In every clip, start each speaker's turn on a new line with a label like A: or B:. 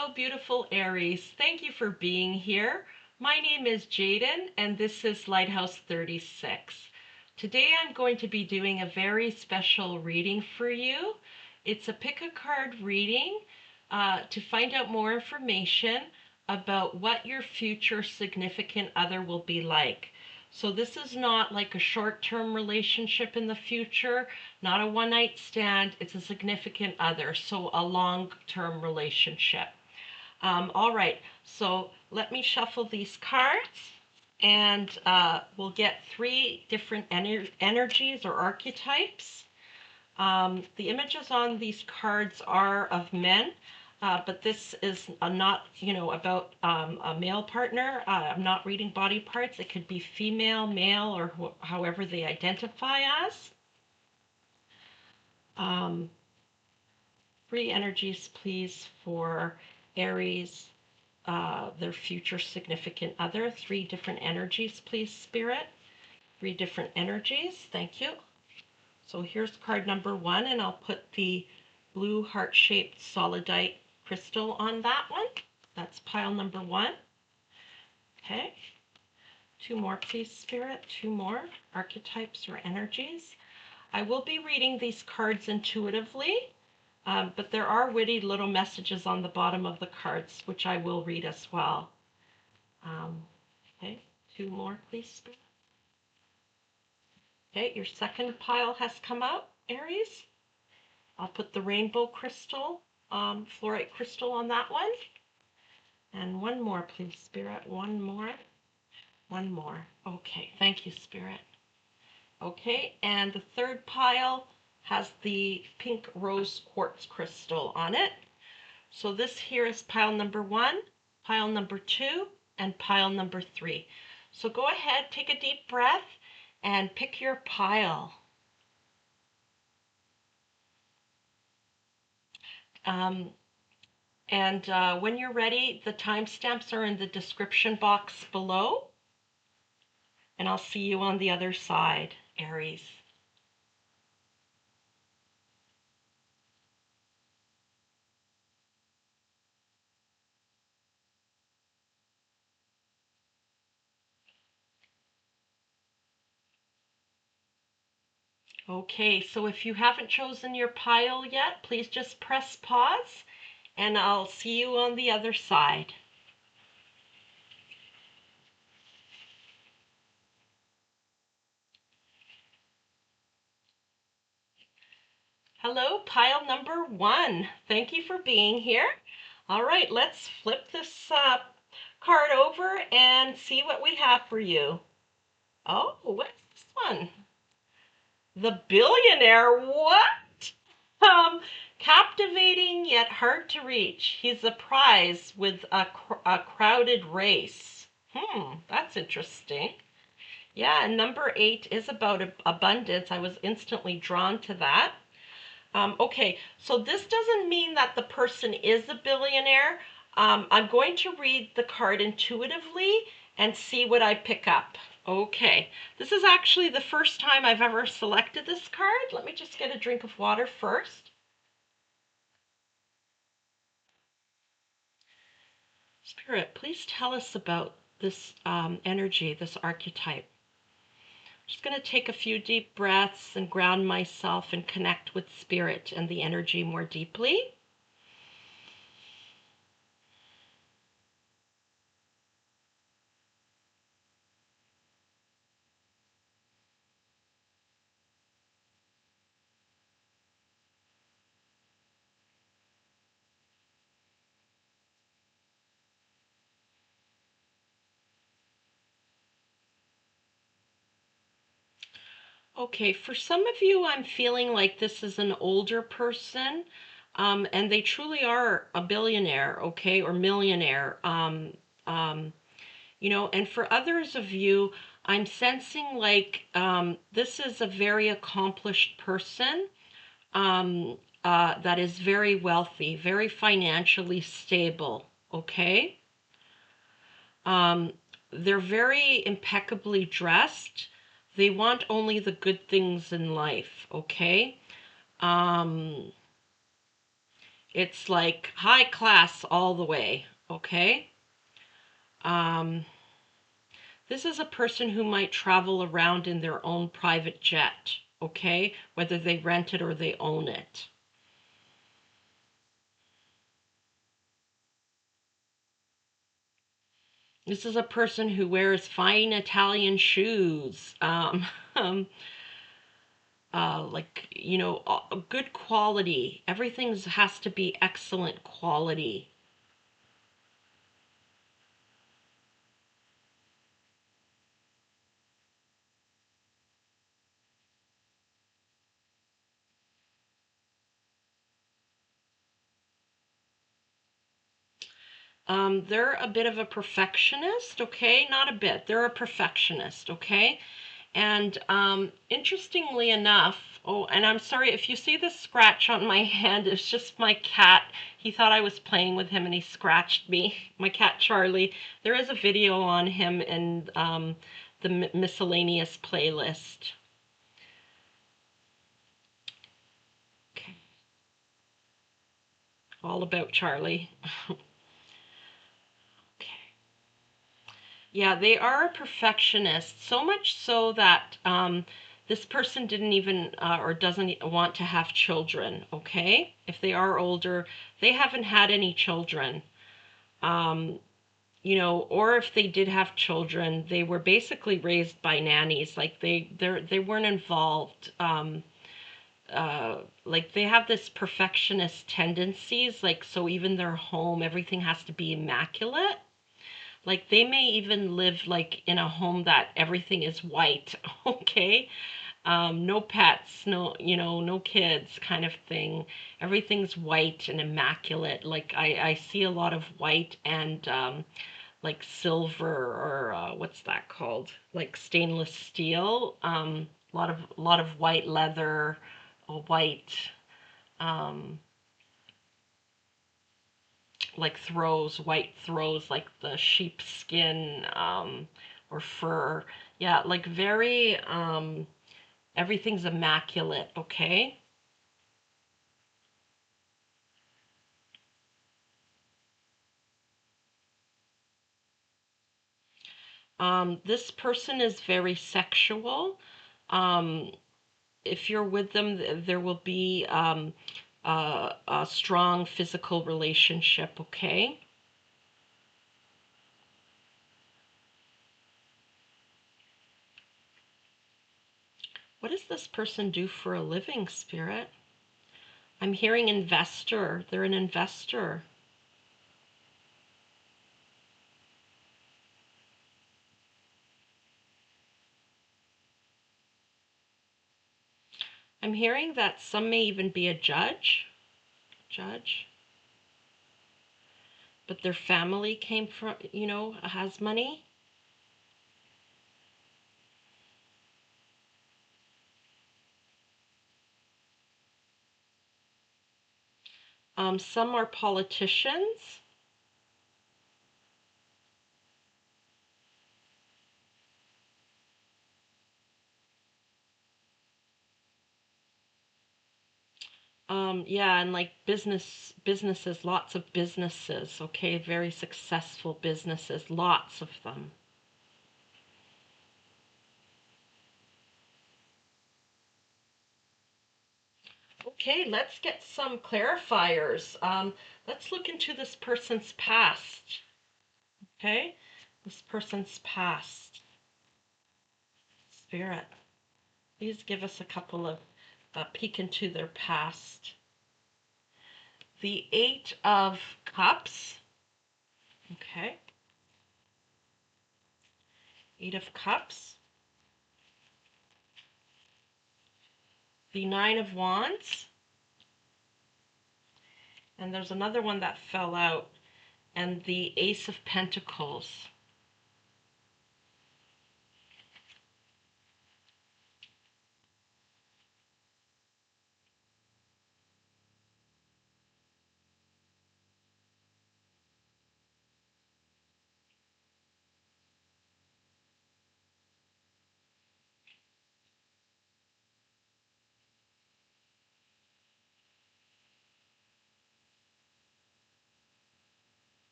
A: Hello, beautiful Aries. Thank you for being here. My name is Jaden, and this is Lighthouse 36. Today I'm going to be doing a very special reading for you. It's a pick a card reading to find out more information about what your future significant other will be like. So this is not like a short-term relationship in the future, not a one-night stand. It's a significant other, so a long-term relationship. All right, so let me shuffle these cards, and we'll get three different energies or archetypes. The images on these cards are of men. But this is not, about a male partner. I'm not reading body parts. It could be female, male, or however they identify as. Three energies, please, for Aries, their future significant other. Three different energies, please, Spirit. Three different energies. Thank you. So here's card number one, and I'll put the blue heart-shaped solidite crystal on that one. That's pile number one. Okay. Two more, please, Spirit. Two more archetypes or energies. I will be reading these cards intuitively, but there are witty little messages on the bottom of the cards, which I will read as well. Okay. Two more, please, Spirit. Okay, your second pile has come out, Aries. I'll put the rainbow crystal, fluorite crystal on that one. And one more, please, Spirit. One more. One more. Okay, thank you, Spirit. Okay, and the third pile has the pink rose quartz crystal on it. So this here is pile number one, pile number two, and pile number three. So go ahead, take a deep breath, and pick your pile. When you're ready, the timestamps are in the description box below. And I'll see you on the other side, Aries. Okay, so if you haven't chosen your pile yet, please just press pause, and I'll see you on the other side. Hello, pile number one. Thank you for being here. All right, let's flip this card over and see what we have for you. Oh, what's this one? The billionaire. What? Captivating yet hard to reach. He's a prize with a crowded race. That's interesting. Yeah, and number 8 is about abundance. I was instantly drawn to that. Okay, so this doesn't mean that the person is a billionaire. I'm going to read the card intuitively and see what I pick up. Okay, this is actually the first time I've ever selected this card. Let me just get a drink of water first. Spirit, please tell us about this energy, this archetype. I'm just going to take a few deep breaths and ground myself and connect with Spirit and the energy more deeply. Okay, for some of you, I'm feeling like this is an older person, and they truly are a billionaire, okay, or millionaire. And for others of you, I'm sensing like this is a very accomplished person that is very wealthy, very financially stable, okay? They're very impeccably dressed. They want only the good things in life, okay? It's like high class all the way, okay? Um, this is a person who might travel around in their own private jet, okay? Whether they rent it or they own it. This is a person who wears fine Italian shoes, um, like, you know, good quality. Everything has to be excellent quality. They're a bit of a perfectionist, okay? Not a bit. They're a perfectionist, okay? And interestingly enough, oh, and I'm sorry if you see this scratch on my hand, it's just my cat. He thought I was playing with him and he scratched me. My cat Charlie. There is a video on him in the miscellaneous playlist. Okay. All about Charlie. Okay. Yeah, they are a perfectionist, so much so that this person didn't even or doesn't want to have children, okay? If they are older, they haven't had any children. Um, you know, or if they did have children, they were basically raised by nannies. Like they weren't involved. Like they have this perfectionist tendencies. Like so, even their home, everything has to be immaculate. Like they may even live like in a home that everything is white, okay? No pets, no, you know, no kids kind of thing. Everything's white and immaculate. Like I see a lot of white and like silver or what's that called? Like stainless steel. A lot of white leather, white um, like throws, white throws, like the sheep skin or fur. Yeah, like very, everything's immaculate, okay? This person is very sexual. Um, if you're with them, there will be a strong physical relationship, okay? What does this person do for a living, Spirit? I'm hearing investor. They're an investor. I'm hearing that some may even be a judge, but their family came from, you know, has money. Some are politicians. Yeah, and like businesses, lots of businesses, okay, very successful businesses, lots of them. Okay, let's get some clarifiers. Let's look into this person's past, okay? This person's past. Spirit, please give us a couple of peek into their past. The Eight of Cups, okay? Eight of Cups. The Nine of Wands. And there's another one that fell out. And the Ace of Pentacles.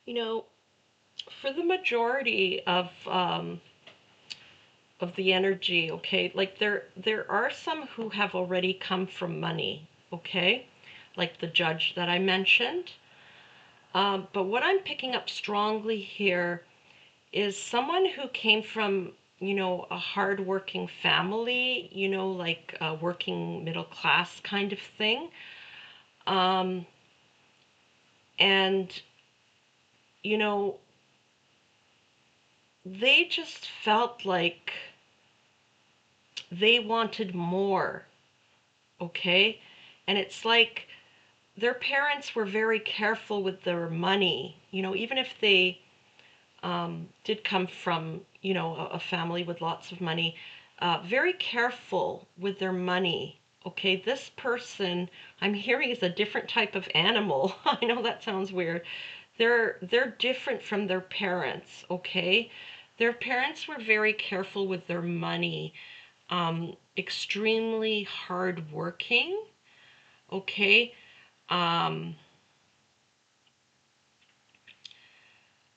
A: you know, for the majority of the energy, okay, like there are some who have already come from money, okay, like the judge that I mentioned. But what I'm picking up strongly here is someone who came from, a hardworking family, like a working middle class kind of thing. Um, and, you know, they just felt like they wanted more, okay? And it's like their parents were very careful with their money, even if they did come from, a family with lots of money, very careful with their money. Okay, this person I'm hearing is a different type of animal. I know that sounds weird. They're different from their parents, okay? Their parents were very careful with their money, extremely hardworking, okay? Um,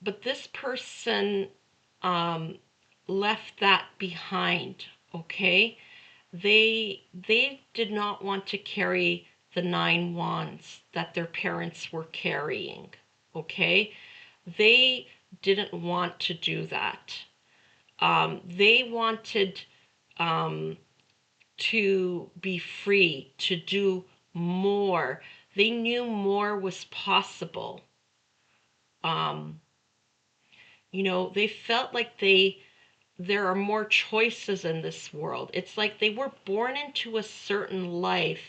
A: but this person um, left that behind, okay? They did not want to carry the 9 wands that their parents were carrying, okay? They didn't want to do that. They wanted um, to be free, to do more. They knew more was possible. Um, they felt like there are more choices in this world. It's like they were born into a certain life,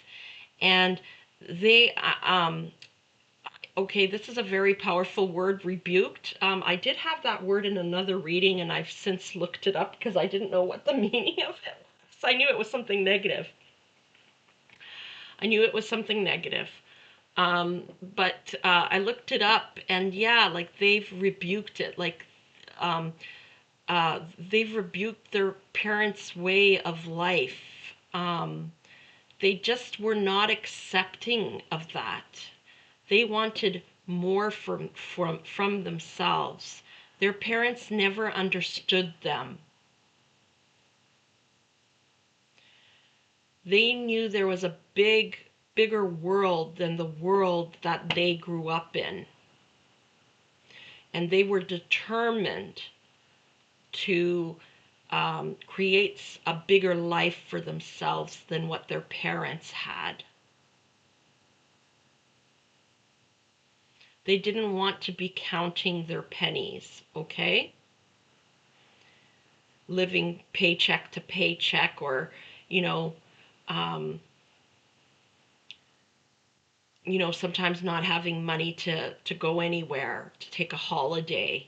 A: and they okay, this is a very powerful word, rebuked. I did have that word in another reading, and I've since looked it up because I didn't know what the meaning of it was. I knew it was something negative. I knew it was something negative. But I looked it up, and yeah, like they've rebuked it. Like um, they've rebuked their parents' way of life. They just were not accepting of that. They wanted more from themselves. Their parents never understood them. They knew there was a bigger world than the world that they grew up in. And they were determined to create a bigger life for themselves than what their parents had. They didn't want to be counting their pennies, okay? Living paycheck to paycheck, or, you know, um, sometimes not having money to go anywhere, to take a holiday.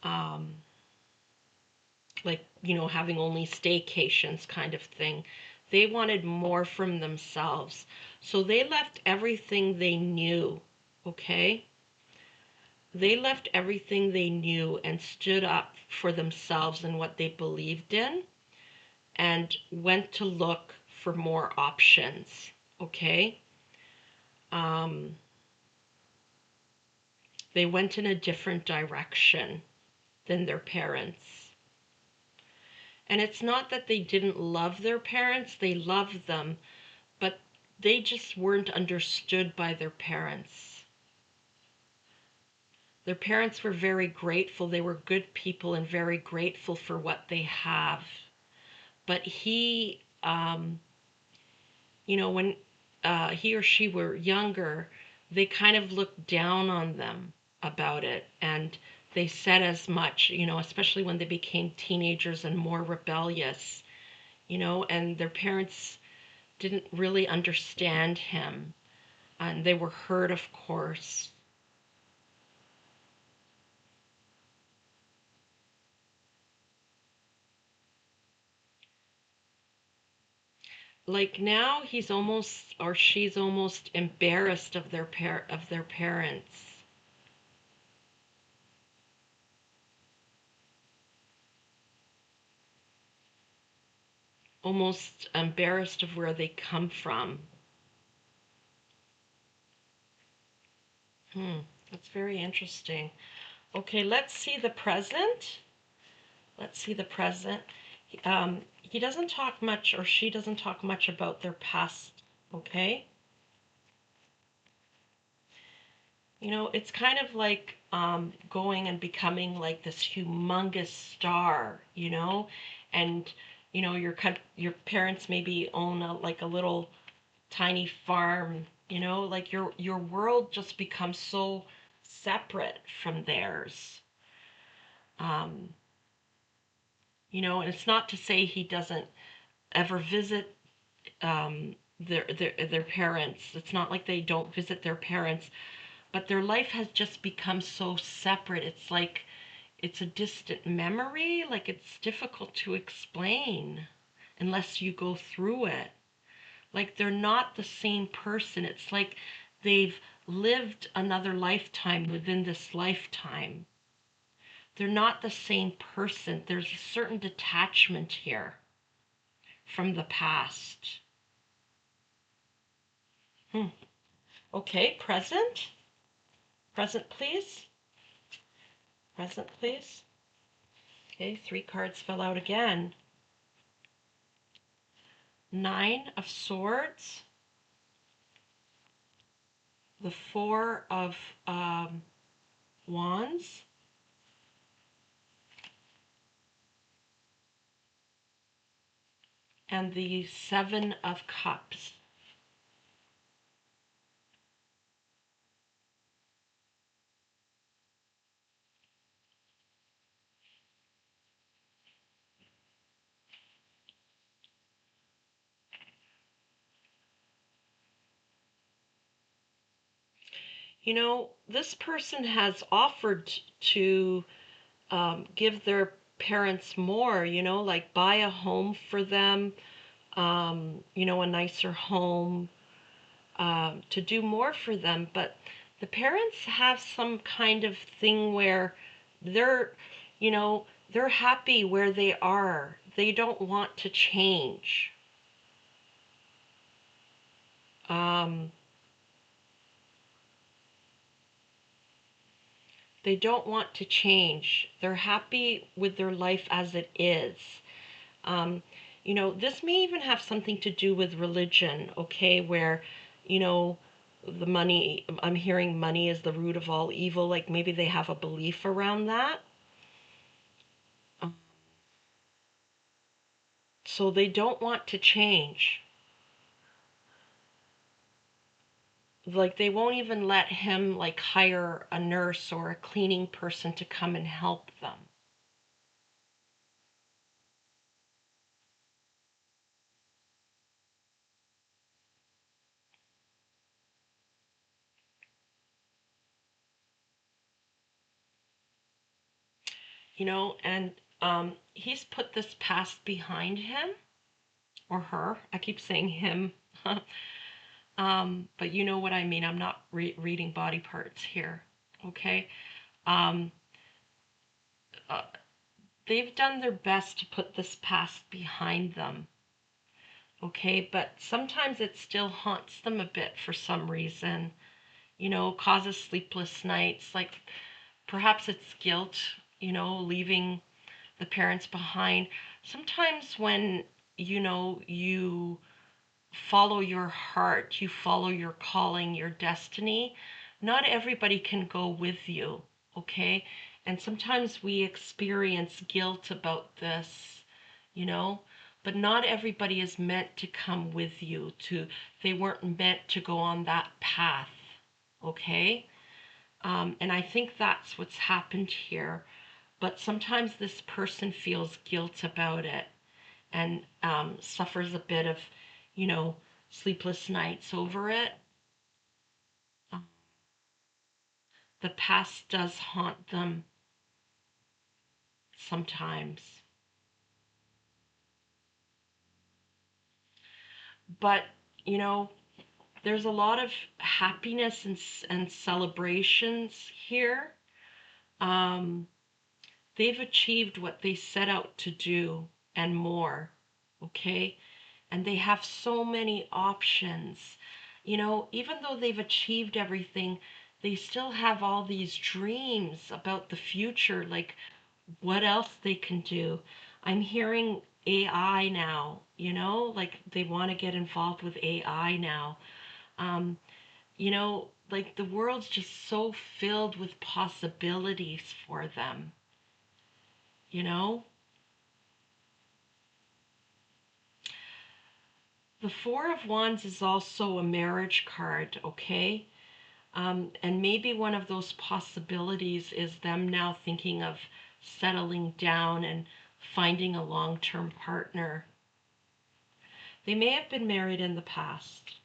A: Um, like, having only staycations kind of thing. They wanted more from themselves. So they left everything they knew, okay? They left everything they knew and stood up for themselves and what they believed in, and went to look for more options, okay? Um, they went in a different direction than their parents. And it's not that they didn't love their parents, they loved them, but they just weren't understood by their parents. Their parents were very grateful. They were good people and very grateful for what they have. But when he or she were younger, they kind of looked down on them about it. And they said as much, especially when they became teenagers and more rebellious, and their parents didn't really understand him. And they were hurt, of course. Like now he's almost, or she's almost embarrassed of their parents. Almost embarrassed of where they come from. Hmm. That's very interesting. Okay, let's see the present. Let's see the present. He doesn't talk much, or she doesn't talk much about their past, okay? You know, it's kind of like going and becoming like this humongous star, you know? And, you know, your parents maybe own like a little tiny farm, you know? Like your world just becomes so separate from theirs. Um, you know, and it's not to say he doesn't ever visit their parents. It's not like they don't visit their parents, but their life has just become so separate. It's like it's a distant memory, like it's difficult to explain unless you go through it. Like they're not the same person. It's like they've lived another lifetime within this lifetime. They're not the same person. There's a certain detachment here from the past. Hmm. Okay, present. Present, please. Present, please. Okay, 3 cards fell out again. 9 of Swords. The 4 of Wands. And the 7 of Cups. You know, this person has offered to give their parents more, you know, like buy a home for them, you know, a nicer home, to do more for them. But the parents have some kind of thing where they're, you know, they're happy where they are. They don't want to change. Um, they don't want to change. They're happy with their life as it is. Um, you know, this may even have something to do with religion, okay, where, you know, the money, I'm hearing money is the root of all evil, like maybe they have a belief around that. So they don't want to change. Like they won't even let him like hire a nurse or a cleaning person to come and help them. You know, and he's put this past behind him or her. I keep saying him. But you know what I mean. I'm not reading body parts here. Okay. Um, uh, they've done their best to put this past behind them. Okay. But sometimes it still haunts them a bit for some reason, you know, causes sleepless nights. Like perhaps it's guilt, you know, leaving the parents behind. Sometimes when, you know, you follow your heart, you follow your calling, your destiny, not everybody can go with you, okay? And sometimes we experience guilt about this, you know, but not everybody is meant to come with you to, they weren't meant to go on that path, okay? And I think that's what's happened here. But sometimes this person feels guilt about it and suffers a bit of, you know, sleepless nights over it. Um, the past does haunt them sometimes. But, you know, there's a lot of happiness and celebrations here. Um, they've achieved what they set out to do and more, okay? And they have so many options. You know, even though they've achieved everything, they still have all these dreams about the future, like what else they can do. I'm hearing AI now, like they want to get involved with AI now. Um, like the world's just so filled with possibilities for them, you know? The Four of Wands is also a marriage card, okay? And maybe one of those possibilities is them now thinking of settling down and finding a long-term partner. They may have been married in the past,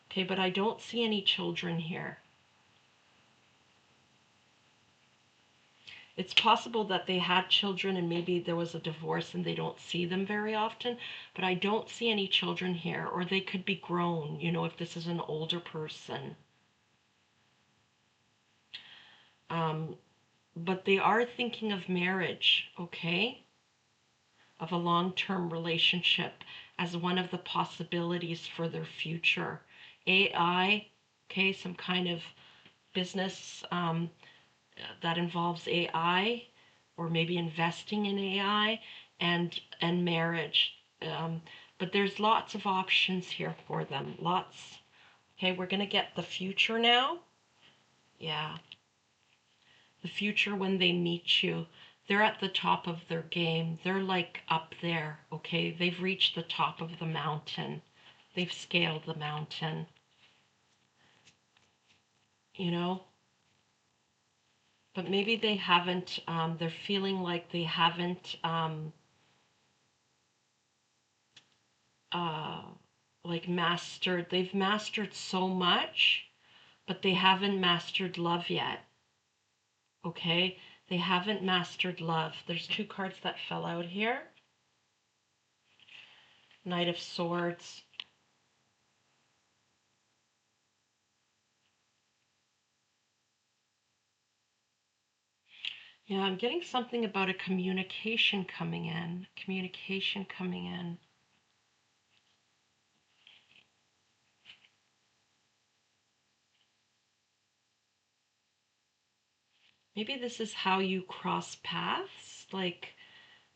A: okay, but I don't see any children here. It's possible that they had children and maybe there was a divorce and they don't see them very often, but I don't see any children here, or they could be grown, if this is an older person. But they are thinking of marriage, okay? Of a long-term relationship as one of the possibilities for their future. AI, okay, some kind of business that involves AI, or maybe investing in AI, and marriage. But there's lots of options here for them. Lots. Okay, we're gonna get the future now. Yeah, the future when they meet you. They're at the top of their game. They're like up there, okay? They've reached the top of the mountain. They've scaled the mountain, you know? But maybe they haven't, they're feeling like they haven't, uh, like they've mastered so much, but they haven't mastered love yet, okay? They haven't mastered love. There's two cards that fell out here. Knight of Swords. Yeah, I'm getting something about a communication coming in. Communication coming in. Maybe this is how you cross paths. Like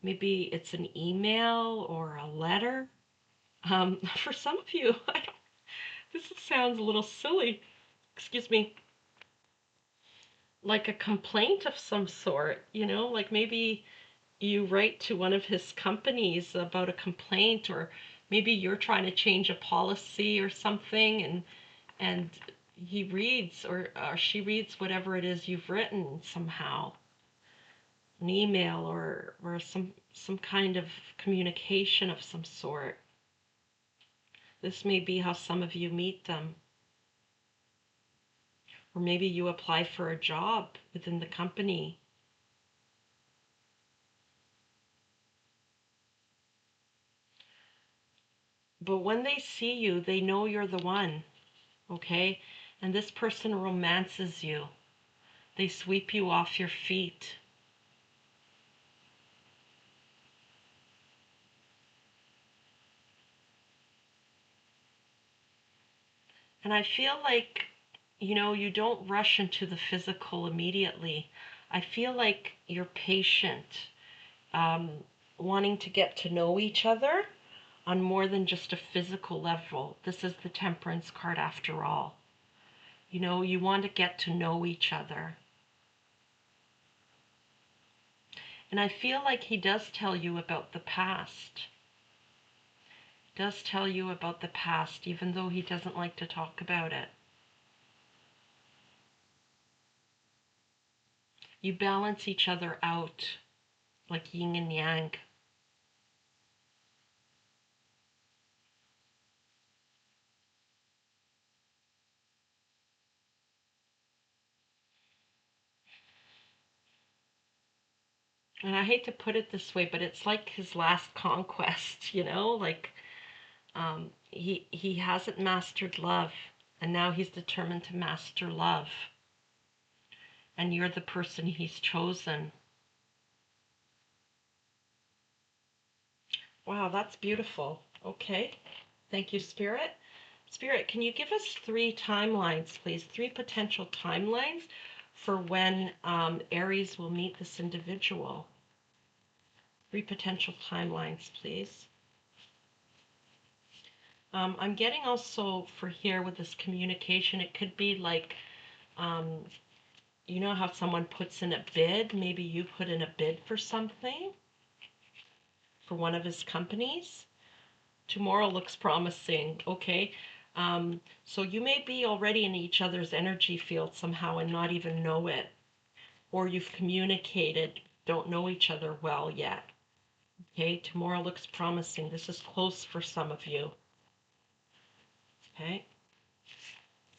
A: maybe it's an email or a letter. For some of you, this sounds a little silly. Excuse me. Like a complaint of some sort, like maybe you write to one of his companies about a complaint, or maybe you're trying to change a policy or something, and he reads, or she reads whatever it is you've written somehow, an email or some kind of communication of some sort. This may be how some of you meet them. Or maybe you apply for a job within the company. But when they see you, they know you're the one, okay? And this person romances you. They sweep you off your feet. And I feel like, you don't rush into the physical immediately. I feel like you're patient, um, wanting to get to know each other on more than just a physical level. This is the Temperance card after all. You want to get to know each other. And I feel like he does tell you about the past. Does tell you about the past, even though he doesn't like to talk about it. You balance each other out like yin and yang. And I hate to put it this way, but it's like his last conquest, like he hasn't mastered love, and now he's determined to master love. And you're the person he's chosen. Wow, that's beautiful. Okay. Thank you, Spirit. Spirit, can you give us 3 timelines, please? 3 potential timelines for when Aries will meet this individual. 3 potential timelines, please. I'm getting also for here with this communication, it could be like, you know how someone puts in a bid? Maybe you put in a bid for something for one of his companies. Tomorrow looks promising, okay? So you may be already in each other's energy field somehow and not even know it. Or you've communicated, don't know each other well yet. Okay, tomorrow looks promising. This is close for some of you. Okay.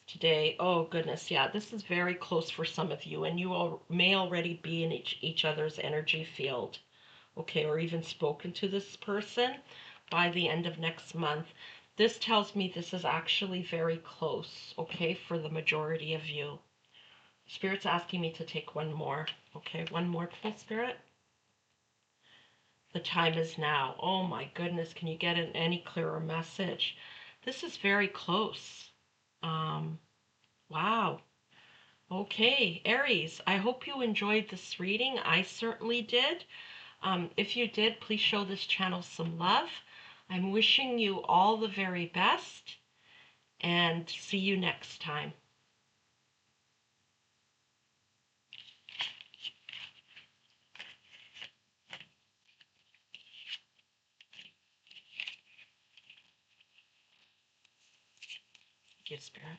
A: Today, oh goodness, yeah, this is very close for some of you, and you all may already be in each other's energy field. Okay, or even spoken to this person by the end of next month. This tells me this is actually very close, okay, for the majority of you. Spirit's asking me to take one more. Okay, one more, please, Spirit. The time is now. Oh my goodness, can you get an any clearer message? This is very close. Wow. Okay, Aries, I hope you enjoyed this reading. I certainly did. If you did, please show this channel some love. I'm wishing you all the very best, and see you next time. Thank you, Spirit.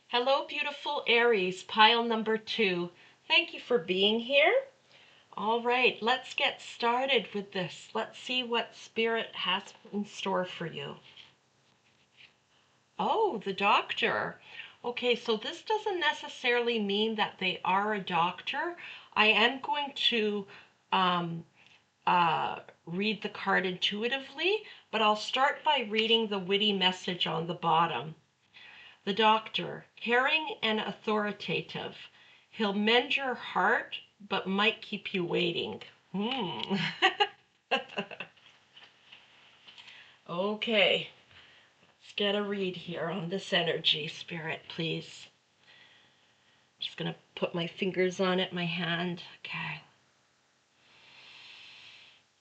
A: Hello, beautiful Aries, pile number 2. Thank you for being here. All right, let's get started with this. Let's see what Spirit has in store for you. Oh, the doctor. Okay, so this doesn't necessarily mean that they are a doctor. I am going to read the card intuitively, but I'll start by reading the witty message on the bottom. The doctor, caring and authoritative. He'll mend your heart, but might keep you waiting. Okay, let's get a read here on this energy, Spirit, please. Just going to put my fingers on it, my hand. Okay.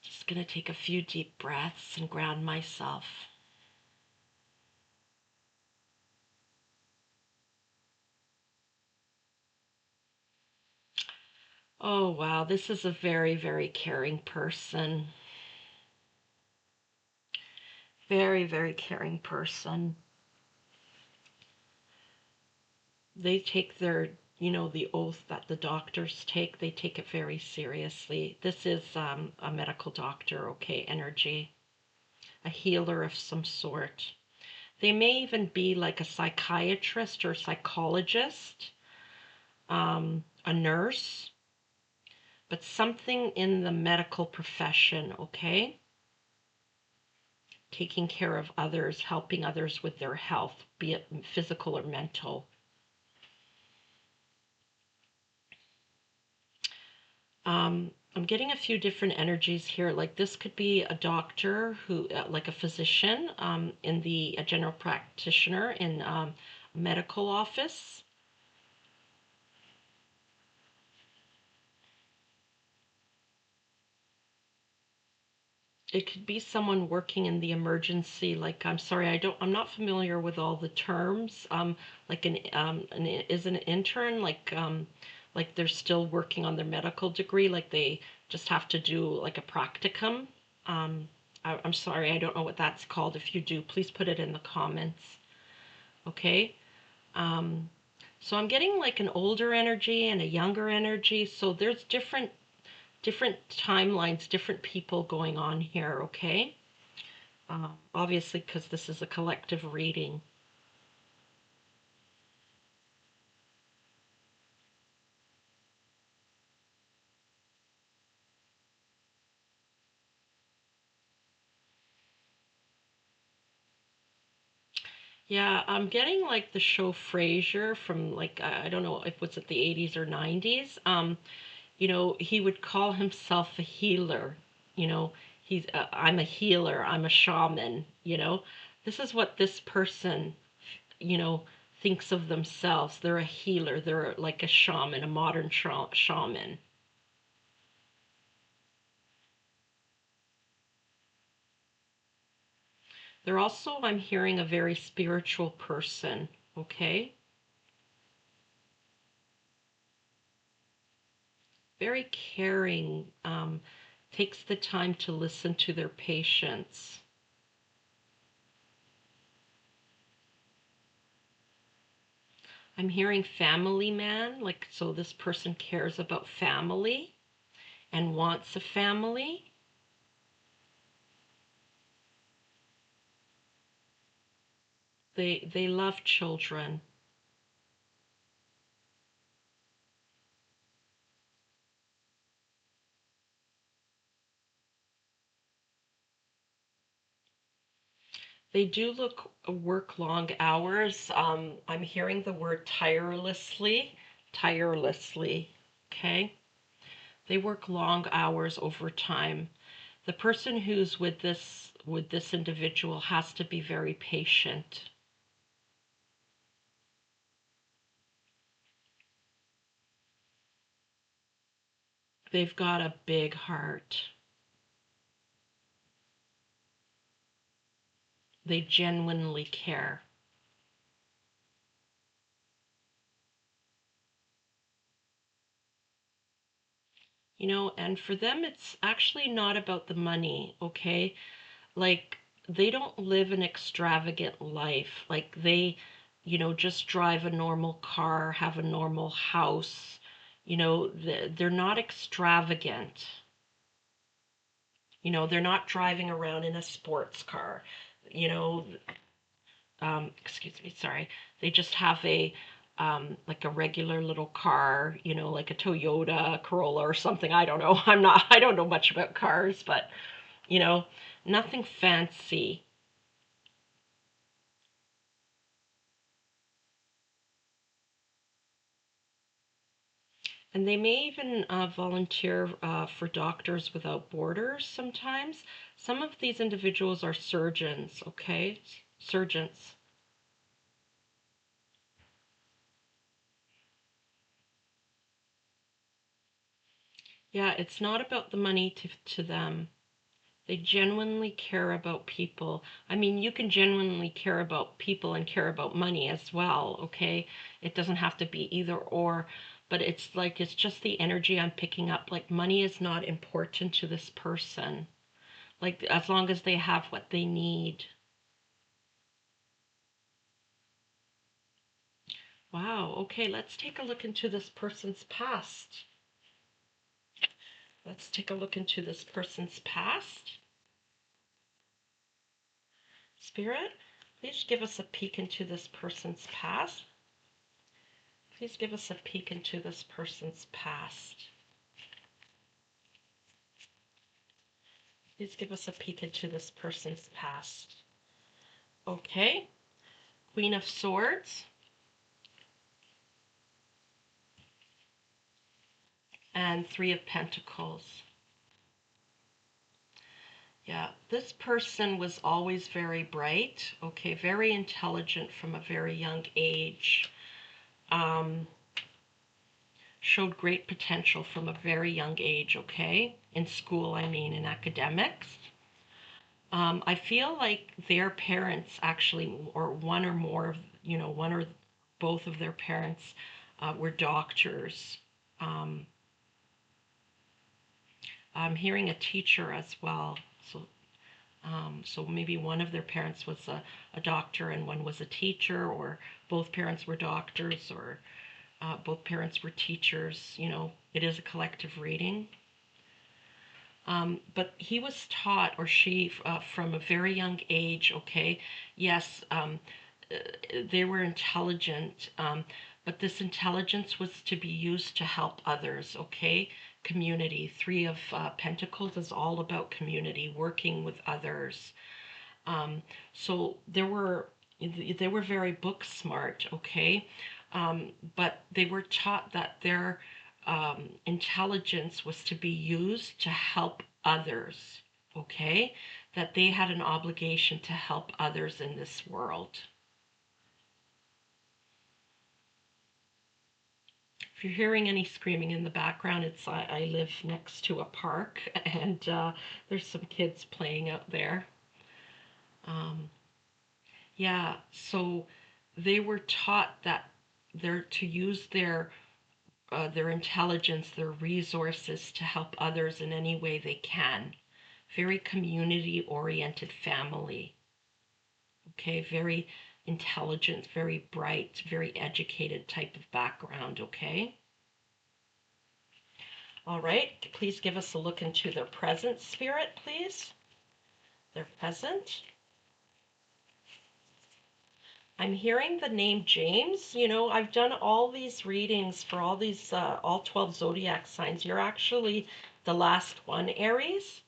A: Just going to take a few deep breaths and ground myself. Oh, wow, this is a very, very caring person. Very, very caring person. They take their, the oath that the doctors take, they take it very seriously. This is a medical doctor, okay, energy. A healer of some sort. They may even be like a psychiatrist or psychologist, a nurse, but something in the medical profession, okay? Taking care of others, helping others with their health, be it physical or mental. I'm getting a few different energies here. Like this could be a doctor who, like a physician, in a general practitioner in a medical office. It could be someone working in the emergency. Like, I'm sorry, I'm not familiar with all the terms. Like is an intern like they're still working on their medical degree, like they just have to do like a practicum. Um, I'm sorry, I don't know what that's called. If you do, please put it in the comments. Okay. Um, so I'm getting like an older energy and a younger energy. So there's different timelines, different people going on here, okay? Obviously, because this is a collective reading. Yeah, I'm getting like the show Frasier from like, I don't know if was it the 80s or 90s. He would call himself a healer. You know, I'm a healer, I'm a shaman. This is what this person, you know, thinks of themselves. They're a healer, they're like a shaman, a modern shaman. They're also, I'm hearing, a very spiritual person, okay? Very caring, takes the time to listen to their patients. I'm hearing family man, like, so this person cares about family and wants a family. They love children. They do work long hours. I'm hearing the word tirelessly, okay? They work long hours over time. The person who's with this individual has to be very patient. They've got a big heart. They genuinely care. And for them, it's actually not about the money, okay? Like, they don't live an extravagant life. Like, just drive a normal car, have a normal house. They're not extravagant. They're not driving around in a sports car. You know, excuse me, sorry. They just have like a regular little car, like a Toyota Corolla or something. I don't know. I don't know much about cars, but, you know, nothing fancy. And they may even volunteer for Doctors Without Borders sometimes. Some of these individuals are surgeons, okay? Surgeons. Yeah, it's not about the money to them. They genuinely care about people. I mean, you can genuinely care about people and care about money as well, okay? It doesn't have to be either or, but it's just the energy I'm picking up. Like, money is not important to this person. Like, as long as they have what they need. Wow, okay, let's take a look into this person's past. Let's take a look into this person's past. Spirit, please give us a peek into this person's past. Please give us a peek into this person's past. Please give us a peek into this person's past. Okay, Queen of Swords. and Three of Pentacles. Yeah, this person was always very bright, okay, very intelligent from a very young age. Showed great potential from a very young age, okay? In school, I mean, in academics. I feel like their parents actually, or one or more, one or both of their parents were doctors. Um, I'm hearing a teacher as well. So maybe one of their parents was a doctor and one was a teacher, or both parents were doctors, or both parents were teachers. It is a collective reading. But he was taught, or she, from a very young age, okay, yes, they were intelligent, but this intelligence was to be used to help others, okay? Community. Three of Pentacles is all about community, working with others. So they were very book smart, okay? But they were taught that their intelligence was to be used to help others, okay? That they had an obligation to help others in this world. If you're hearing any screaming in the background, I live next to a park, and there's some kids playing out there. Yeah, so they were taught that they're to use their intelligence, their resources to help others in any way they can. Very community-oriented family. Okay, very intelligent, very bright, very educated type of background, okay? All right, please give us a look into their present, Spirit, please. Their present. I'm hearing the name James. I've done all these readings for all 12 zodiac signs. You're actually the last one, Aries.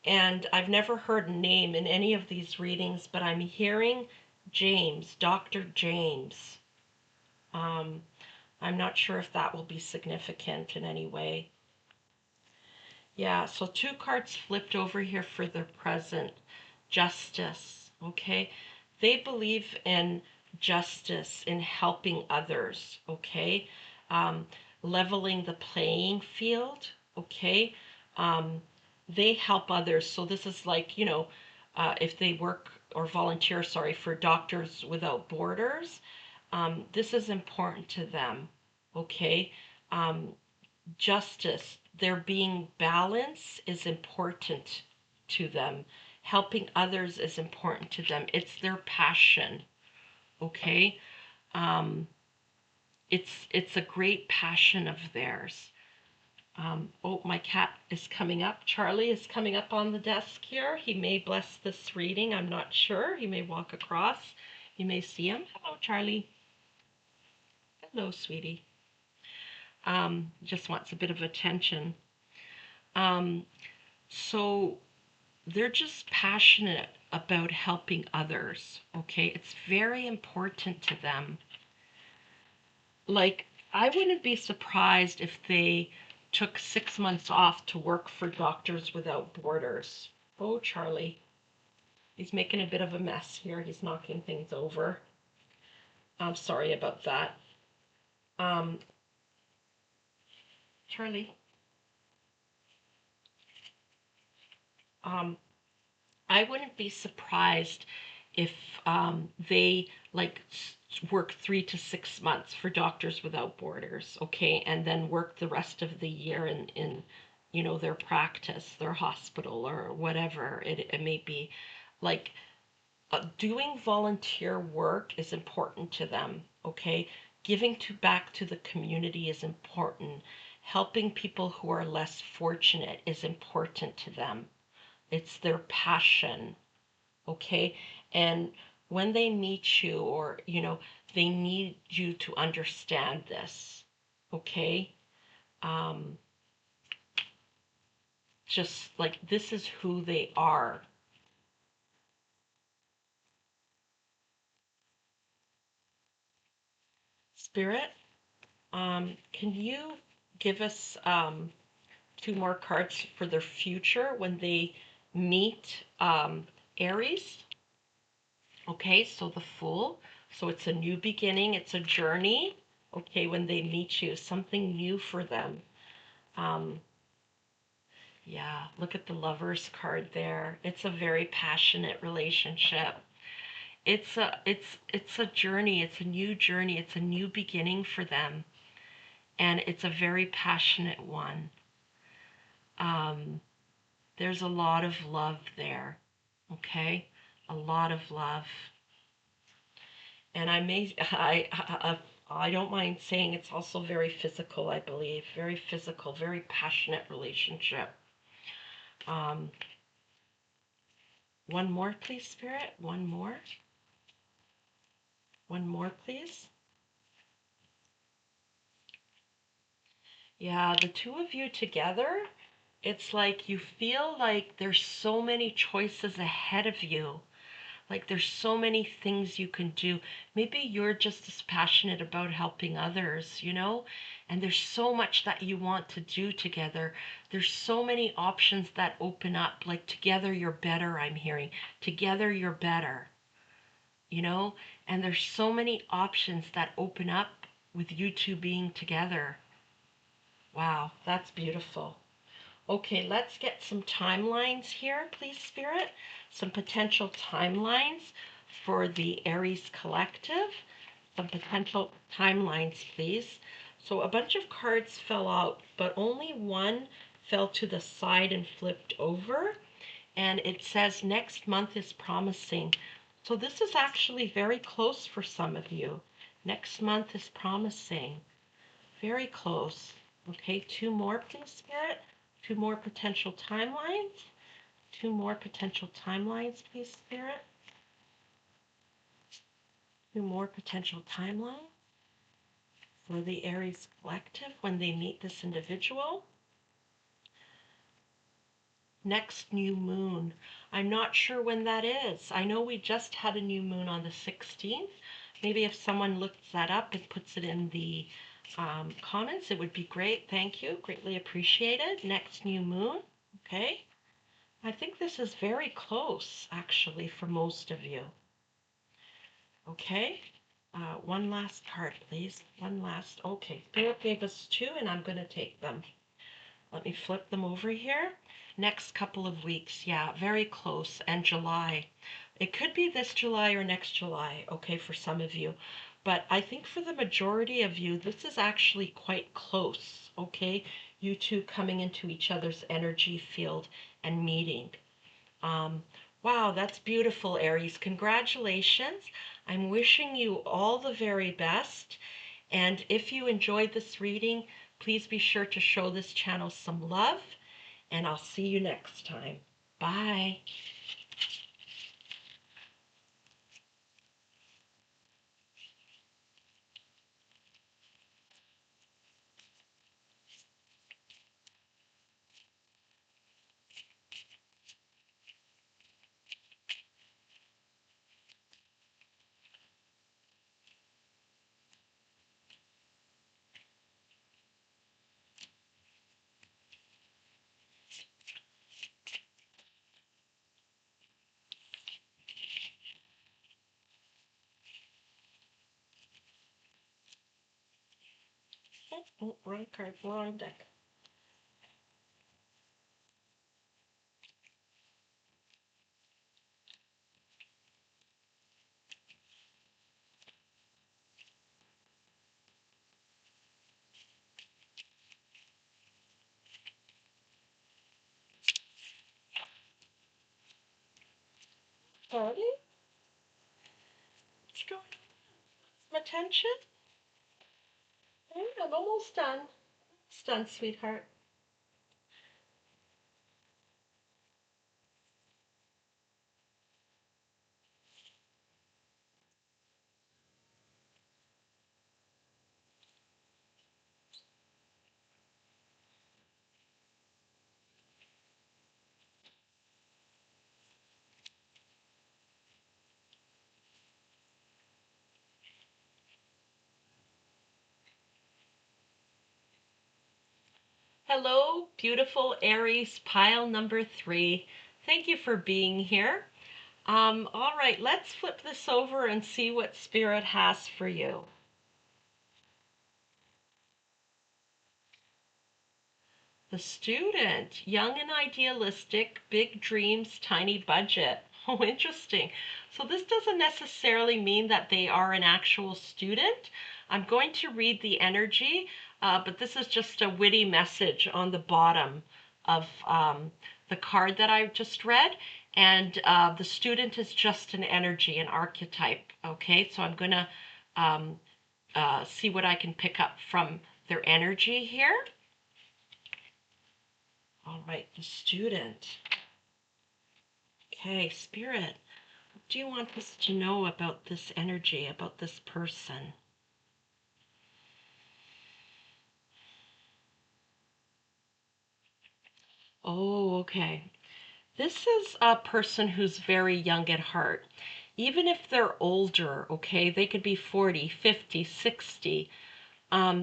A: And I've never heard a name in any of these readings, but I'm hearing James, Dr. James. I'm not sure if that will be significant in any way. Yeah, so 2 cards flipped over here for the present. Justice, okay? They believe in justice, in helping others, okay? Leveling the playing field, okay? They help others. So this is like, if they work or volunteer, sorry, for Doctors Without Borders, this is important to them, okay? Justice, there being balance is important to them. Helping others is important to them. It's their passion, okay? It's a great passion of theirs. Oh, my cat is coming up. Charlie is coming up on the desk here. He may bless this reading. I'm not sure. He may walk across. You may see him. Hello, Charlie. Hello, sweetie. Just wants a bit of attention. So they're just passionate about helping others, okay? It's very important to them. Like, I wouldn't be surprised if they took 6 months off to work for Doctors Without Borders. Oh, Charlie. He's making a bit of a mess here. He's knocking things over. I'm sorry about that. Charlie. I wouldn't be surprised if they like work 3 to 6 months for Doctors Without Borders, okay, and then work the rest of the year in their practice, their hospital, or whatever it may be. Like, doing volunteer work is important to them, okay? Giving back to the community is important. Helping people who are less fortunate is important to them. It's their passion, okay? And when they meet you, or, they need you to understand this, okay? Um, just like this is who they are. Spirit, can you give us 2 more cards for their future when they meet Aries. Okay, so the Fool. So it's a new beginning, it's a journey. Okay, when they meet you, something new for them. Um, yeah, look at the Lovers card there. It's a very passionate relationship. It's a journey, it's a new journey, it's a new beginning for them, and it's a very passionate one. Um, there's a lot of love there, okay? A lot of love. And I don't mind saying it's also very physical, I believe. Very physical, very passionate relationship. Um, one more, please, Spirit. One more. One more, please. Yeah, the two of you together, it's like you feel like there's so many choices ahead of you. Like there's so many things you can do. Maybe you're just as passionate about helping others, and there's so much that you want to do together. There's so many options that open up. Like together you're better, I'm hearing. Together you're better, and there's so many options that open up with you two being together. Wow, that's beautiful. Okay, let's get some timelines here, please, Spirit. Some potential timelines for the Aries Collective. Some potential timelines, please. So a bunch of cards fell out, but only one fell to the side and flipped over. And it says next month is promising. So this is actually very close for some of you. Next month is promising. Very close. Okay, 2 more, please, Spirit. 2 more potential timelines. 2 more potential timelines, please, Spirit. 2 more potential timelines for the Aries Collective when they meet this individual. Next new moon. I'm not sure when that is. I know we just had a new moon on the 16th. Maybe if someone looks that up and puts it in the comments, it would be great. Thank you. Greatly appreciated. Next new moon. Okay. I think this is very close, actually, for most of you. Okay. One last card, please. One last. Okay. Spirit gave us 2, and I'm going to take them. Let me flip them over here. Next couple of weeks. Yeah, very close. And July. It could be this July or next July, okay, for some of you. But I think for the majority of you, this is actually quite close, okay? You two coming into each other's energy field and meeting. Um, wow, that's beautiful, Aries. Congratulations. I'm wishing you all the very best. And if you enjoyed this reading, please be sure to show this channel some love. And I'll see you next time. Bye. Oh, wrong card, wrong deck. Sorry? What's going on? Some attention? Hey, I'm almost done. Almost done, sweetheart. Hello, beautiful Aries, pile number 3. Thank you for being here. All right, let's flip this over and see what Spirit has for you. The student, young and idealistic, big dreams, tiny budget. Oh, interesting. So this doesn't necessarily mean that they are an actual student. I'm going to read the energy, but this is just a witty message on the bottom of the card that I just read. And the student is just an energy, an archetype. Okay, so I'm going to see what I can pick up from their energy here. All right, the student. Okay, Spirit, what do you want us to know about this energy, about this person? Oh, okay. This is a person who's very young at heart. Even if they're older, okay, they could be 40, 50, 60.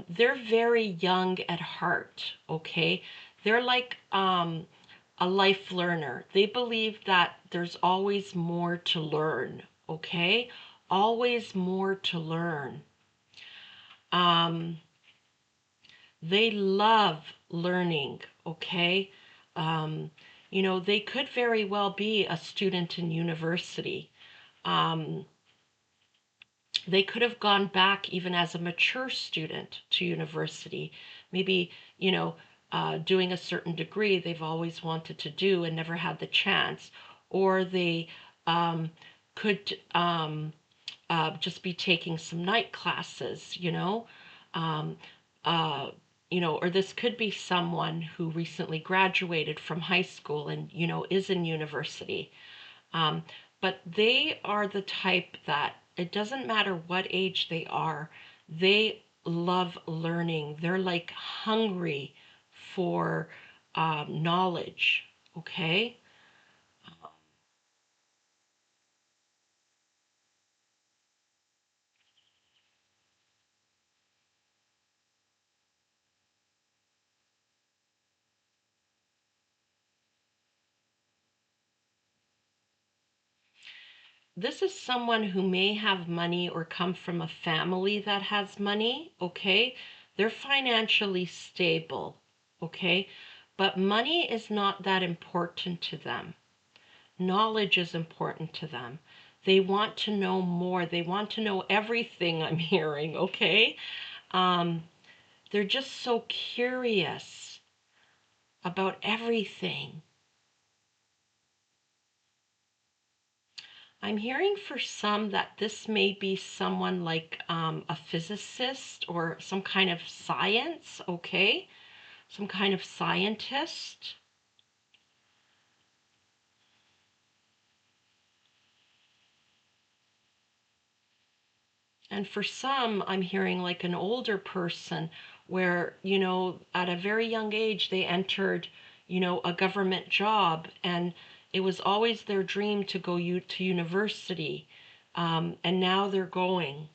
A: They're very young at heart, okay? They're like a life learner. They believe that there's always more to learn, okay? Always more to learn. They love learning, okay? Um, they could very well be a student in university. Um, they could have gone back even as a mature student to university, maybe, doing a certain degree they've always wanted to do and never had the chance, or they could just be taking some night classes, um, uh, or this could be someone who recently graduated from high school and, is in university. Um, but they are the type that it doesn't matter what age they are, they love learning. They're like hungry for knowledge, okay? This is someone who may have money or come from a family that has money, okay? They're financially stable, okay? But money is not that important to them. Knowledge is important to them. They want to know more. They want to know everything, I'm hearing, okay? Um, they're just so curious about everything. I'm hearing for some that this may be someone like a physicist or some kind of science, okay? Some kind of scientist. And for some, I'm hearing like an older person where, at a very young age, they entered, a government job and it was always their dream to go to university. And now they're going.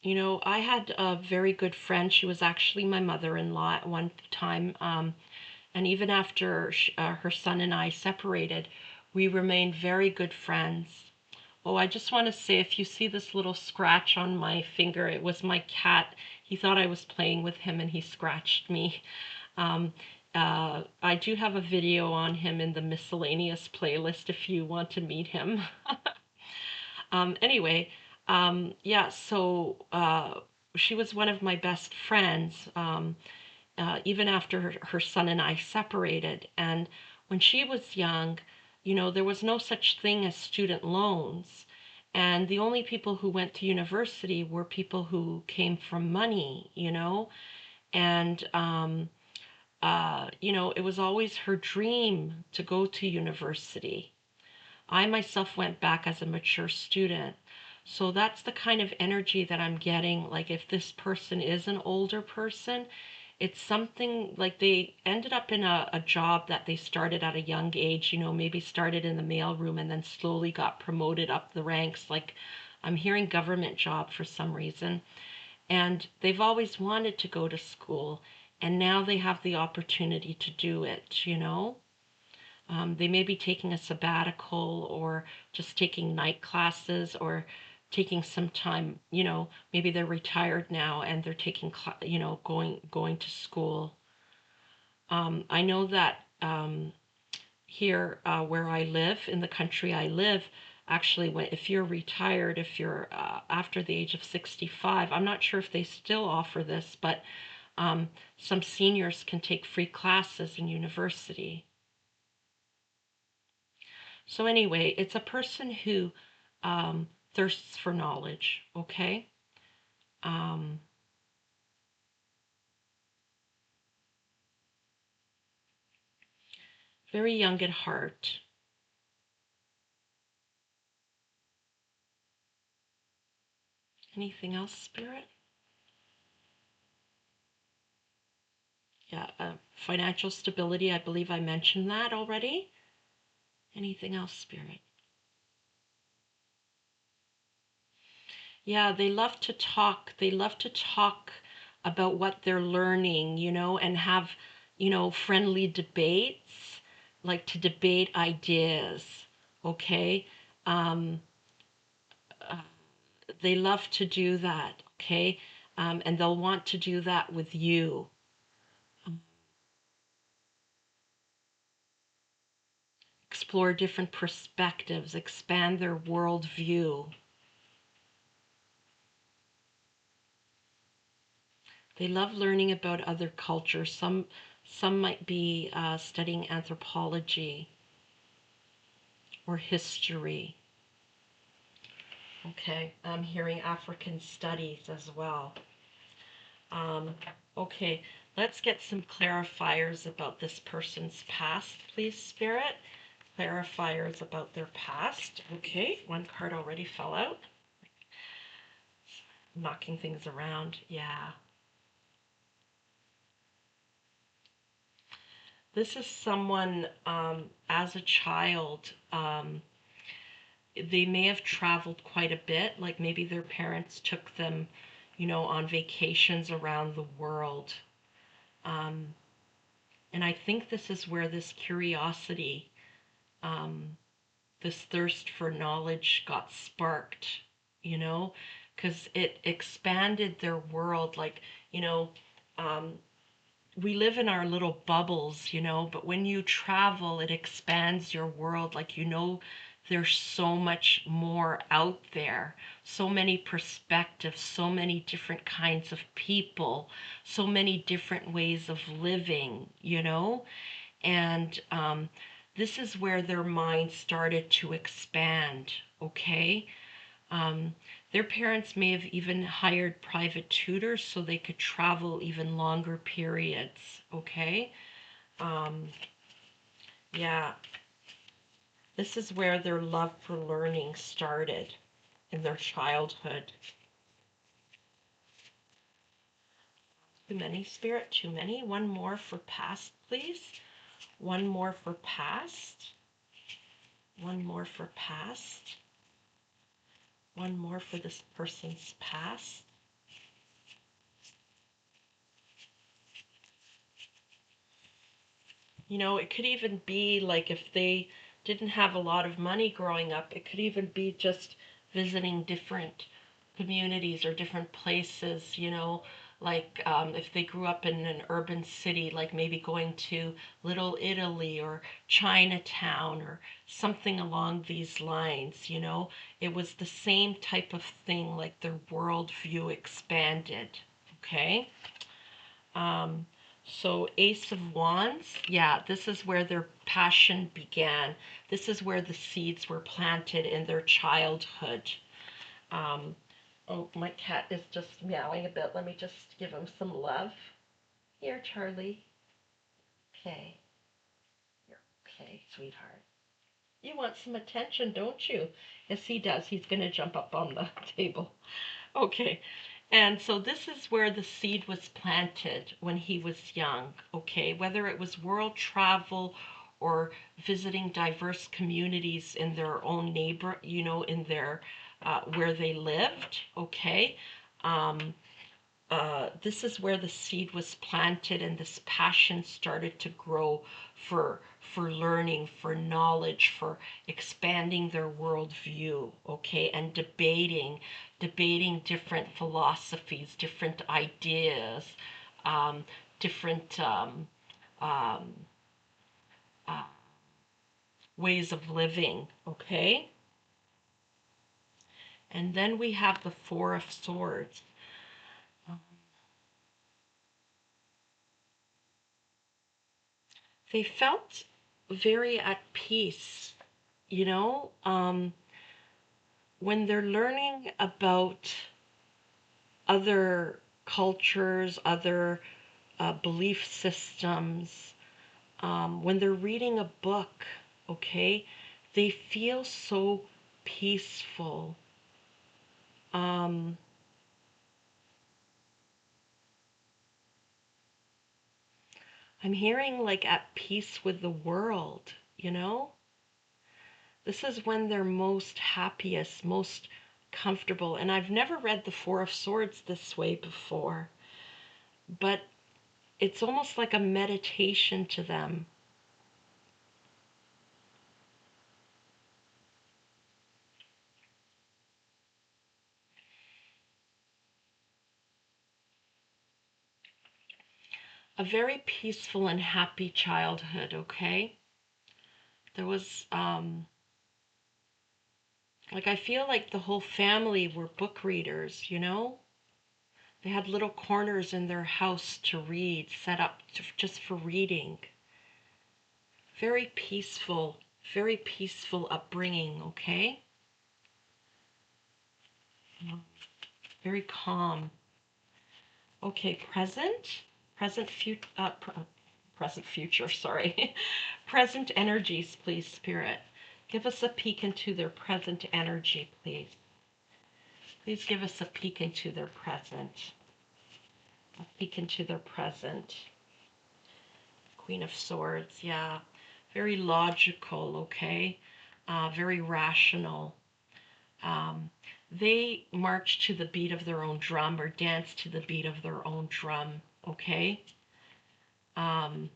A: I had a very good friend. She was actually my mother-in-law at one time. And even after her son and I separated, we remained very good friends. Oh, I just want to say if you see this little scratch on my finger, it was my cat. He thought I was playing with him and he scratched me. Um, I do have a video on him in the miscellaneous playlist if you want to meet him. Anyway, yeah, so she was one of my best friends, even after her son and I separated. And when she was young, there was no such thing as student loans. And the only people who went to university were people who came from money, and, it was always her dream to go to university. I myself went back as a mature student. So that's the kind of energy that I'm getting. Like if this person is an older person, it's something like they ended up in a job that they started at a young age, maybe started in the mailroom and then slowly got promoted up the ranks, like I'm hearing government job for some reason. And they've always wanted to go to school, and now they have the opportunity to do it, you know? They may be taking a sabbatical or just taking night classes or taking some time, you know, maybe they're retired now and they're taking, you know, going to school. I know that here where I live, in the country I live, actually, if you're retired, if you're after the age of 65, I'm not sure if they still offer this, but some seniors can take free classes in university. So anyway, it's a person who thirsts for knowledge, okay? Um, Very young at heart. Anything else, Spirit? Yeah, financial stability, I believe I mentioned that already. Anything else, Spirit? Yeah, they love to talk. They love to talk about what they're learning, you know, and have, you know, friendly debates, like to debate ideas, okay? Um, uh, they love to do that, okay? And they'll want to do that with you. Explore different perspectives, expand their worldview. They love learning about other cultures. Some might be studying anthropology or history. Okay, I'm hearing African studies as well. Um, okay, let's get some clarifiers about this person's past, please, Spirit. Clarifiers about their past. Okay, one card already fell out. Knocking things around. Yeah. This is someone as a child. They may have traveled quite a bit, like maybe their parents took them, you know, on vacations around the world. Um, and I think this is where this curiosity, um, this thirst for knowledge got sparked, you know, because it expanded their world. Like, you know, um, we live in our little bubbles, you know, but when you travel, it expands your world. Like, you know, there's so much more out there, so many perspectives, so many different kinds of people, so many different ways of living, you know, and this is where their mind started to expand, okay? Um, their parents may have even hired private tutors so they could travel even longer periods, okay? Um, yeah, this is where their love for learning started in their childhood. Too many, Spirit, too many. One more for past, please. One more for past. One more for past. One more for this person's past. You know, it could even be like if they didn't have a lot of money growing up, it could even be just visiting different communities or different places, you know, like if they grew up in an urban city, like maybe going to Little Italy or Chinatown or something along these lines, you know. It was the same type of thing, like their worldview expanded, okay? Um, so Ace of Wands, yeah, this is where their passion began. This is where the seeds were planted in their childhood. Um, oh, my cat is just meowing a bit. Let me just give him some love. Here, Charlie. Okay. You're okay, sweetheart. You want some attention, don't you? Yes, he does. He's going to jump up on the table. Okay. And so this is where the seed was planted when he was young, okay? Whether it was world travel or visiting diverse communities in their own neighbor, you know, in their where they lived, okay? This is where the seed was planted, and this passion started to grow for learning, for knowledge, for expanding their worldview, okay, and debating different philosophies, different ideas, um, different um, uh, ways of living, okay. And then we have the Four of Swords. They felt very at peace, you know, when they're learning about other cultures, other belief systems, when they're reading a book, okay, they feel so peaceful. Um, I'm hearing like at peace with the world, you know? This is when they're most happiest, most comfortable. And I've never read the Four of Swords this way before, but it's almost like a meditation to them. A very peaceful and happy childhood, okay? There was, like, I feel like the whole family were book readers, you know? They had little corners in their house to read, set up just for reading. Very peaceful upbringing, okay? Very calm. Okay, present future, sorry. Present energies, please, Spirit. Give us a peek into their present energy, please. Please give us a peek into their present. A peek into their present. Queen of Swords, yeah. Very logical, okay? Very rational. Um, they march to the beat of their own drum or dance to the beat of their own drum, okay? Um,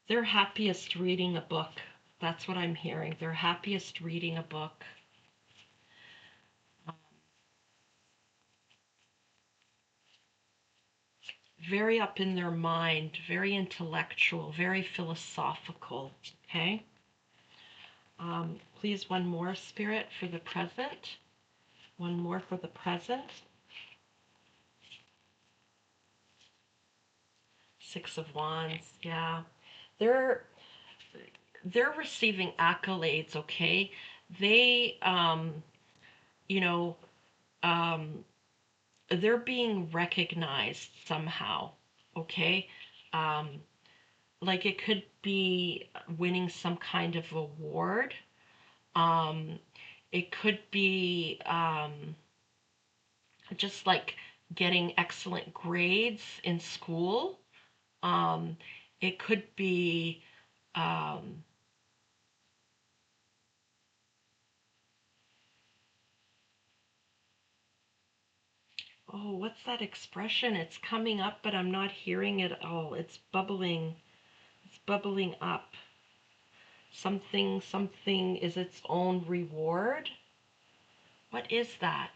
A: they're happiest reading a book. That's what I'm hearing. They're happiest reading a book. Very up in their mind, very intellectual, very philosophical, okay? Please, one more, Spirit, for the present. One more for the present. Six of Wands, yeah. They're they're receiving accolades, okay? They, you know, um, they're being recognized somehow, okay? Um, like it could be winning some kind of award. Um, it could be just like getting excellent grades in school. Um, it could be um, oh, what's that expression? It's coming up, but I'm not hearing it all. It's bubbling. It's bubbling up. Something is its own reward. What is that?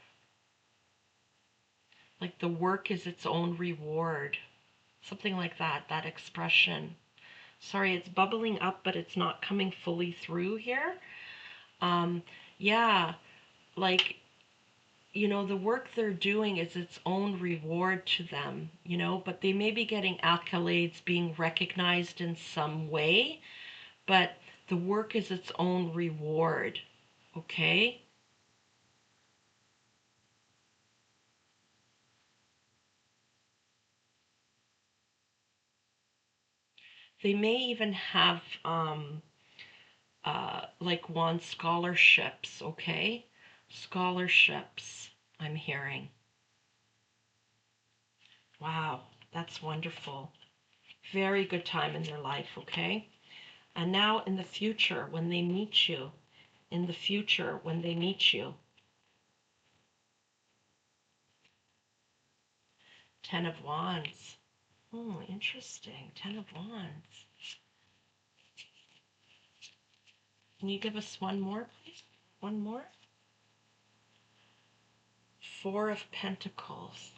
A: Like the work is its own reward. Something like that, that expression. Sorry, it's bubbling up, but it's not coming fully through here. Um, yeah, like, you know, the work they're doing is its own reward to them, you know, but they may be getting accolades, being recognized in some way, but the work is its own reward, okay? They may even have like won scholarships, okay? Scholarships, I'm hearing. Wow, that's wonderful. Very good time in their life, okay? And now in the future, when they meet you, in the future when they meet you. 10 of Wands. Oh, interesting. 10 of Wands. Can you give us one more, please? One more? 4 of Pentacles.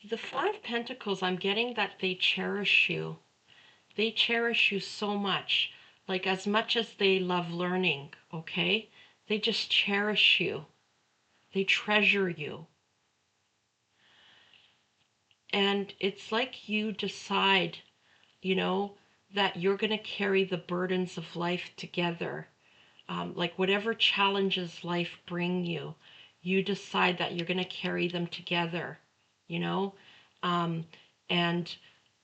A: The 4 of Pentacles, I'm getting that they cherish you. They cherish you so much. Like as much as they love learning, okay? They just cherish you. They treasure you. And it's like you decide, you know, that you're going to carry the burdens of life together. Like whatever challenges life bring you, you decide that you're going to carry them together, you know, and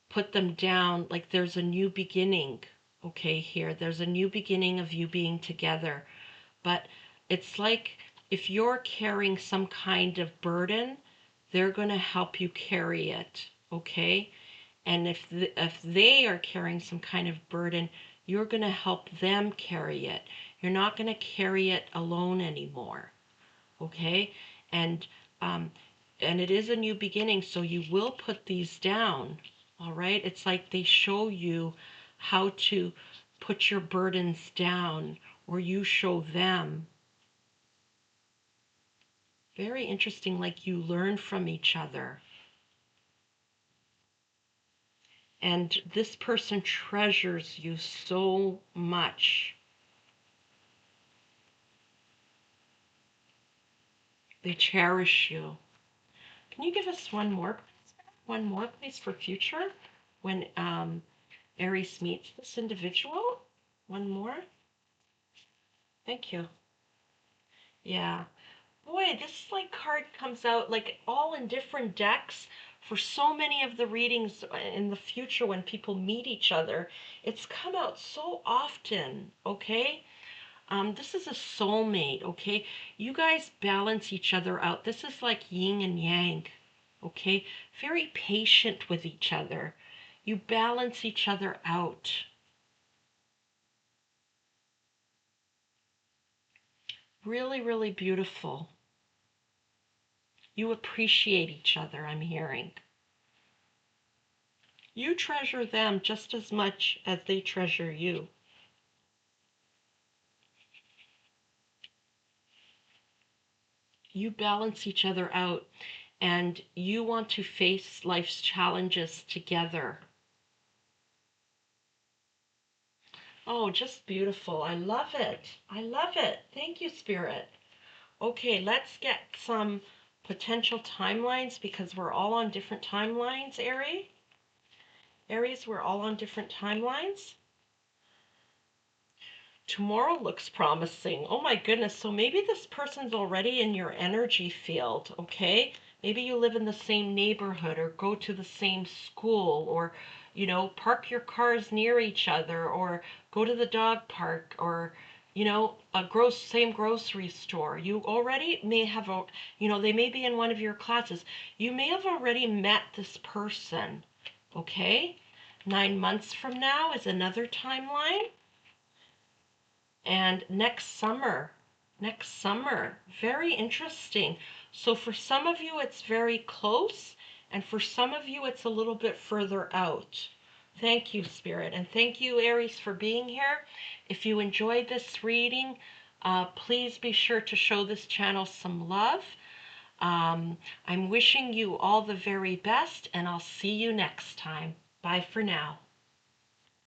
A: put them down. Like there's a new beginning, okay, here. There's a new beginning of you being together. But it's like if you're carrying some kind of burden, they're going to help you carry it, okay? And if they are carrying some kind of burden, you're going to help them carry it. You're not going to carry it alone anymore, okay? And it is a new beginning, so you will put these down, all right? It's like they show you how to put your burdens down, or you show them. Very interesting, like you learn from each other. And this person treasures you so much. They cherish you. Can you give us one more, please? One more, please, for future when Aries meets this individual? One more. Thank you. Yeah. Boy, this like card comes out like all in different decks for so many of the readings in the future when people meet each other. It's come out so often, okay? This is a soulmate, okay? You guys balance each other out. This is like yin and yang, okay? Very patient with each other. You balance each other out. Really, really beautiful. You appreciate each other, I'm hearing. You treasure them just as much as they treasure you. You balance each other out, and you want to face life's challenges together. Oh, just beautiful. I love it. I love it. Thank you, Spirit. Okay, let's get some potential timelines because we're all on different timelines, Aries. Aries, we're all on different timelines. Tomorrow looks promising. Oh my goodness. So maybe this person's already in your energy field, okay? Maybe you live in the same neighborhood or go to the same school or, you know, park your cars near each other or go to the dog park or, you know, same grocery store. You already may have, you know, they may be in one of your classes. You may have already met this person, okay? 9 months from now is another timeline. And next summer, very interesting. So for some of you, it's very close, and for some of you, it's a little bit further out. Thank you, Spirit, and thank you, Aries, for being here. If you enjoyed this reading, please be sure to show this channel some love. I'm wishing you all the very best, and I'll see you next time. Bye for now.